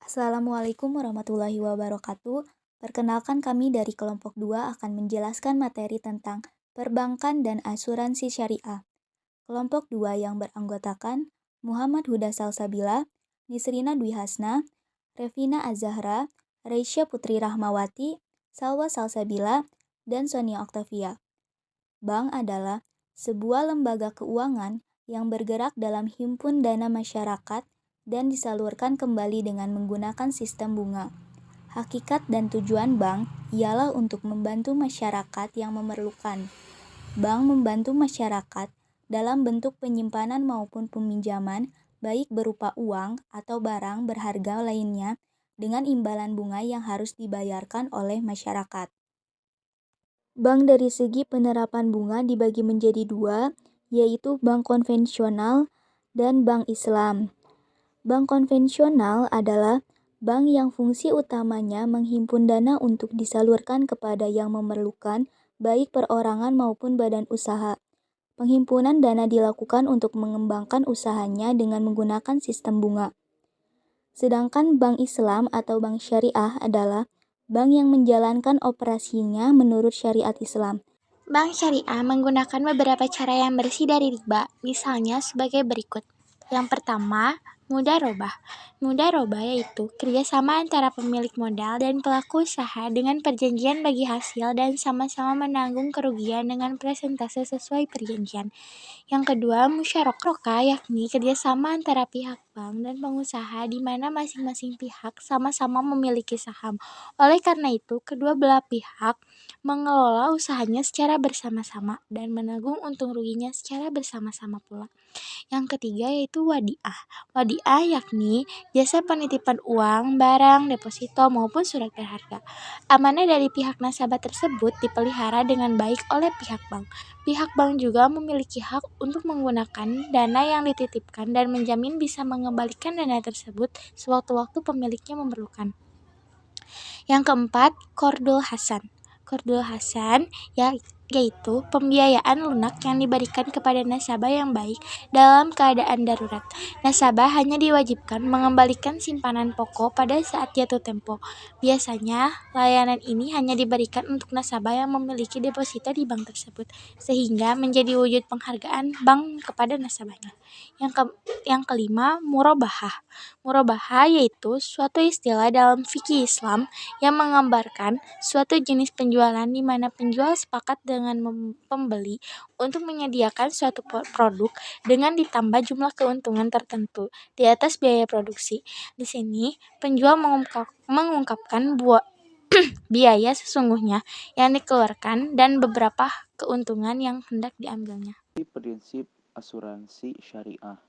Assalamualaikum warahmatullahi wabarakatuh. Perkenalkan kami dari kelompok 2 akan menjelaskan materi tentang perbankan dan asuransi syariah. Kelompok 2 yang beranggotakan Muhammad Huda Salsabila, Nisrina Dwi Hasna, Revina Azahra, Reisya Putri Rahmawati, Salwa Salsabila, dan Sonia Oktavia. Bank adalah sebuah lembaga keuangan yang bergerak dalam himpun dana masyarakat dan disalurkan kembali dengan menggunakan sistem bunga. Hakikat dan tujuan bank ialah untuk membantu masyarakat yang memerlukan. Bank membantu masyarakat dalam bentuk penyimpanan maupun peminjaman, baik berupa uang atau barang berharga lainnya, dengan imbalan bunga yang harus dibayarkan oleh masyarakat. Bank dari segi penerapan bunga dibagi menjadi dua, yaitu bank konvensional dan bank Islam. Bank konvensional adalah bank yang fungsi utamanya menghimpun dana untuk disalurkan kepada yang memerlukan, baik perorangan maupun badan usaha. Penghimpunan dana dilakukan untuk mengembangkan usahanya dengan menggunakan sistem bunga. Sedangkan bank Islam atau bank syariah adalah bank yang menjalankan operasinya menurut syariat Islam. Bank syariah menggunakan beberapa cara yang bersih dari riba, misalnya sebagai berikut. Yang pertama, mudharabah. Mudharabah yaitu kerjasama antara pemilik modal dan pelaku usaha dengan perjanjian bagi hasil dan sama-sama menanggung kerugian dengan persentase sesuai perjanjian. Yang kedua, musyarakah, yakni kerjasama antara pihak bank dan pengusaha di mana masing-masing pihak sama-sama memiliki saham. Oleh karena itu, kedua belah pihak mengelola usahanya secara bersama-sama dan menanggung untung ruginya secara bersama-sama pula. Yang ketiga yaitu wadiah. Wadiah yakni jasa penitipan uang, barang, deposito maupun surat berharga. Amanah dari pihak nasabah tersebut dipelihara dengan baik oleh pihak bank. Pihak bank juga memiliki hak untuk menggunakan dana yang dititipkan dan menjamin bisa mengembalikan dana tersebut sewaktu-waktu pemiliknya memerlukan. Yang keempat, Qardul Hasan. Qardul Hasan yaitu pembiayaan lunak yang diberikan kepada nasabah yang baik dalam keadaan darurat. Nasabah hanya diwajibkan mengembalikan simpanan pokok pada saat jatuh tempo. Biasanya, layanan ini hanya diberikan untuk nasabah yang memiliki deposito di bank tersebut, sehingga menjadi wujud penghargaan bank kepada nasabahnya. Yang kelima, murabahah. Murabahah yaitu suatu istilah dalam fikih Islam yang menggambarkan suatu jenis penjualan di mana penjual sepakat dengan pembeli untuk menyediakan suatu produk dengan ditambah jumlah keuntungan tertentu di atas biaya produksi. Di sini, penjual mengungkapkan biaya sesungguhnya yang dikeluarkan dan beberapa keuntungan yang hendak diambilnya. Prinsip asuransi syariah.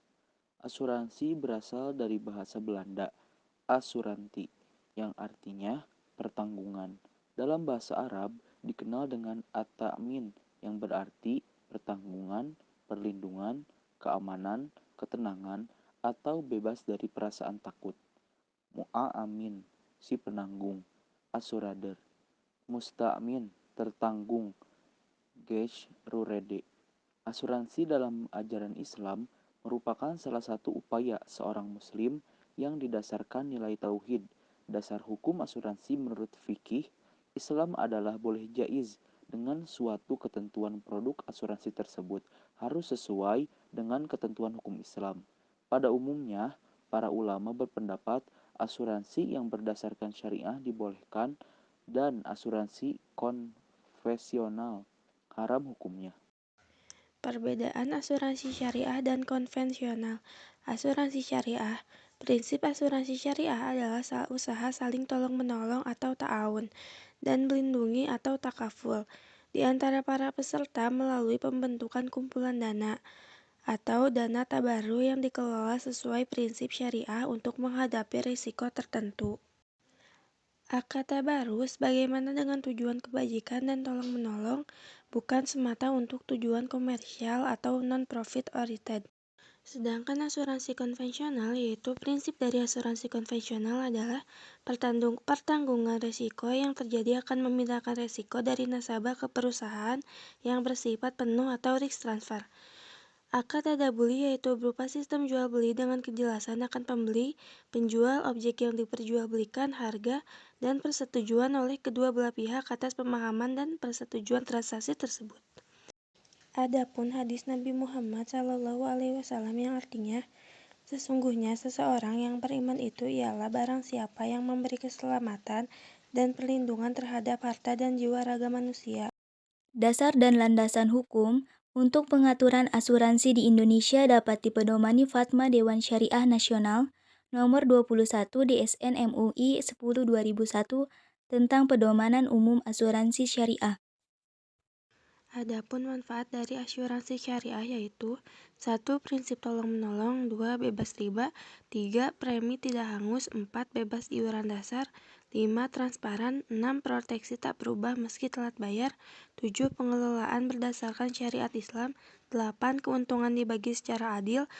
Asuransi berasal dari bahasa Belanda, asuranti, yang artinya pertanggungan. Dalam bahasa Arab dikenal dengan at-ta'min yang berarti pertanggungan, perlindungan, keamanan, ketenangan, atau bebas dari perasaan takut. Mu'amin, si penanggung, asurader. Musta'min, tertanggung, gesh rurede. Asuransi dalam ajaran Islam merupakan salah satu upaya seorang muslim yang didasarkan nilai tauhid. Dasar hukum asuransi menurut fikih Islam adalah boleh jaiz dengan suatu ketentuan produk asuransi tersebut harus sesuai dengan ketentuan hukum Islam. Pada umumnya, para ulama berpendapat asuransi yang berdasarkan syariah dibolehkan dan asuransi konvensional haram hukumnya. Perbedaan asuransi syariah dan konvensional. Asuransi syariah. Prinsip asuransi syariah adalah usaha saling tolong-menolong atau ta'awun dan melindungi atau takaful di antara para peserta melalui pembentukan kumpulan dana atau dana tabaru yang dikelola sesuai prinsip syariah untuk menghadapi risiko tertentu. Tabarus bagaimana dengan tujuan kebajikan dan tolong-menolong, bukan semata untuk tujuan komersial atau non-profit oriented. Sedangkan asuransi konvensional, yaitu prinsip dari asuransi konvensional adalah pertanggungan risiko yang terjadi akan memindahkan risiko dari nasabah ke perusahaan yang bersifat penuh atau risk transfer. Akad tadabuli yaitu berupa sistem jual beli dengan kejelasan akan pembeli, penjual, objek yang diperjualbelikan, harga, dan persetujuan oleh kedua belah pihak atas pemahaman dan persetujuan transaksi tersebut. Adapun hadis Nabi Muhammad SAW yang artinya, sesungguhnya seseorang yang beriman itu ialah barang siapa yang memberi keselamatan dan perlindungan terhadap harta dan jiwa raga manusia. Dasar dan landasan hukum untuk pengaturan asuransi di Indonesia dapat dipedomani Fatwa Dewan Syariah Nasional Nomor 21 DSN MUI 10/2001 tentang pedomanan umum asuransi syariah. Adapun manfaat dari asuransi syariah yaitu 1. Prinsip tolong-menolong, 2. Bebas riba, 3. Premi tidak hangus, 4. Bebas iuran dasar, 5. Transparan, 6. Proteksi tak berubah meski telat bayar, 7. Pengelolaan berdasarkan syariat Islam, 8. Keuntungan dibagi secara adil,